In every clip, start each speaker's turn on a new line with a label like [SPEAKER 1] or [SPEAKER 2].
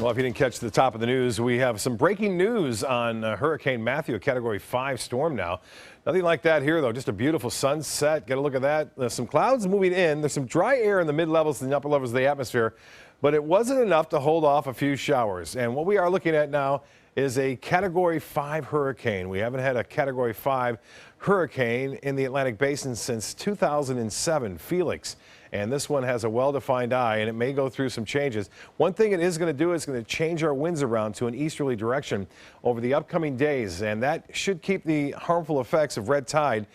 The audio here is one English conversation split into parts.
[SPEAKER 1] Well, if you didn't catch the top of the news, we have some breaking news on Hurricane Matthew, a Category 5 storm now. Nothing like that here, though. Just a beautiful sunset. Get a look at that. There's some clouds moving in. There's some dry air in the mid-levels and the upper levels of the atmosphere, but it wasn't enough to hold off a few showers. And what we are looking at now is a Category 5 hurricane. We haven't had a Category 5 hurricane in the Atlantic Basin since 2007, Felix. And this one has a well-defined eye, and it may go through some changes. One thing it is going to do is going to change our winds around to an easterly direction over the upcoming days, and that should keep the harmful effects of red tide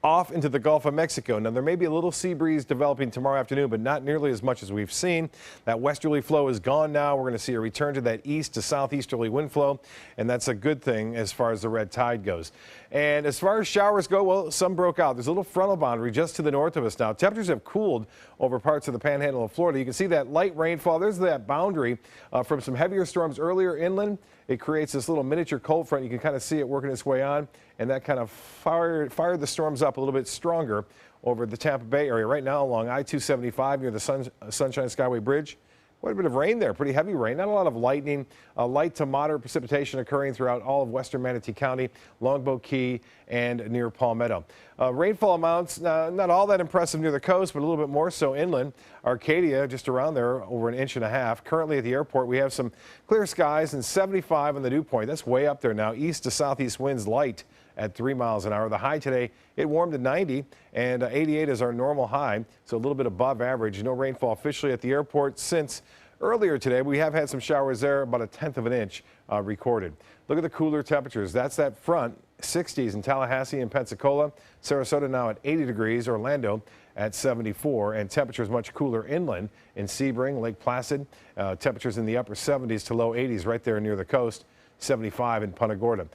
[SPEAKER 1] off into the Gulf of Mexico. Now, there may be a little sea breeze developing tomorrow afternoon, but not nearly as much as we've seen. That westerly flow is gone now. We're going to see a return to that east to southeasterly wind flow, and that's a good thing as far as the red tide goes. And as far as showers go, well, some broke out. There's a little frontal boundary just to the north of us now. Temperatures have cooled over parts of the panhandle of Florida. You can see that light rainfall. There's that boundary from some heavier storms earlier inland. It creates this little miniature cold front. You can kind of see it working its way on, and that kind of fired the storms up a little bit stronger over the Tampa Bay area. Right now along I-275 near the Sunshine Skyway Bridge. Quite a bit of rain there, pretty heavy rain. Not a lot of lightning, light to moderate precipitation occurring throughout all of western Manatee County, Longboat Key, and near Palmetto. Rainfall amounts, not all that impressive near the coast, but a little bit more so inland. Arcadia, just around there, over 1.5 inches. Currently at the airport, we have some clear skies and 75 on the dew point. That's way up there now. East to southeast winds light at 3 miles an hour. The high today, it warmed to 90, and 88 is our normal high, so a little bit above average. No rainfall officially at the airport since earlier today. We have had some showers there, about 1/10 of an inch recorded. Look at the cooler temperatures. That's that front. 60s in Tallahassee and Pensacola. Sarasota now at 80 degrees. Orlando at 74. And temperatures much cooler inland in Sebring, Lake Placid. Temperatures in the upper 70s to low 80s right there near the coast. 75 in Punta Gorda.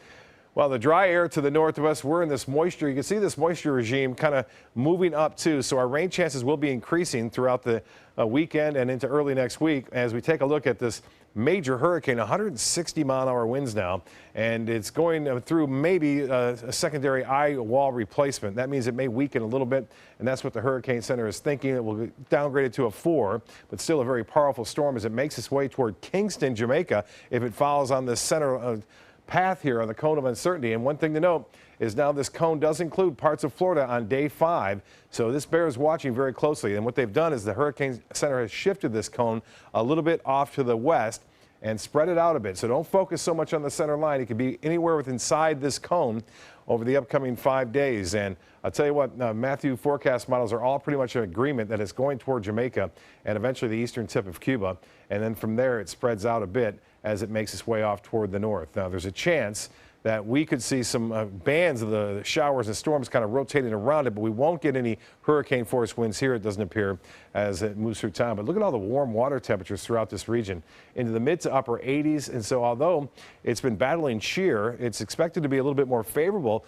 [SPEAKER 1] Well, the dry air to the north of us, we're in this moisture. You can see this moisture regime kind of moving up too. So our rain chances will be increasing throughout the weekend and into early next week as we take a look at this major hurricane, 160-mile-an-hour winds now, and it's going through maybe a secondary eye wall replacement. That means it may weaken a little bit, and that's what the Hurricane Center is thinking. It will downgrade it to a 4, but still a very powerful storm as it makes its way toward Kingston, Jamaica, if it follows on this center path here on the cone of uncertainty. And one thing to note is now this cone does include parts of Florida on day 5, so this bears watching very closely. And what they've done is the Hurricane Center has shifted this cone a little bit off to the west and spread it out a bit. So don't focus so much on the center line. It could be anywhere within inside this cone over the upcoming 5 days. And I'll tell you what, Matthew forecast models are all pretty much in agreement that it's going toward Jamaica and eventually the eastern tip of Cuba. And then from there, it spreads out a bit as it makes its way off toward the north. Now, there's a chance that we could see some bands of the showers and storms kind of rotating around it, but we won't get any hurricane force winds here, it doesn't appear, as it moves through time. But look at all the warm water temperatures throughout this region into the mid to upper 80s. And so although it's been battling shear, it's expected to be a little bit more favorable.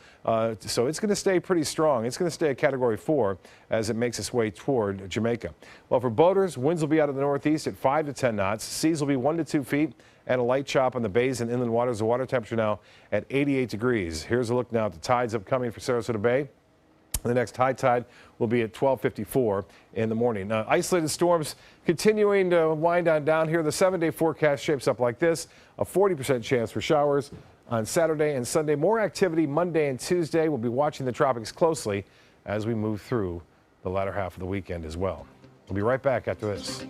[SPEAKER 1] So it's going to stay pretty strong. It's going to stay a Category 4 as it makes its way toward Jamaica. Well, for boaters, winds will be out of the northeast at 5 to 10 knots. Seas will be 1 to 2 feet. And a light chop on the bays and inland waters. The water temperature now at 88 degrees. Here's a look now at the tides upcoming for Sarasota Bay. The next high tide will be at 12:54 in the morning. Isolated storms continuing to wind on down here. The 7-day forecast shapes up like this. A 40% chance for showers on Saturday and Sunday. More activity Monday and Tuesday. We'll be watching the tropics closely as we move through the latter half of the weekend as well. We'll be right back after this.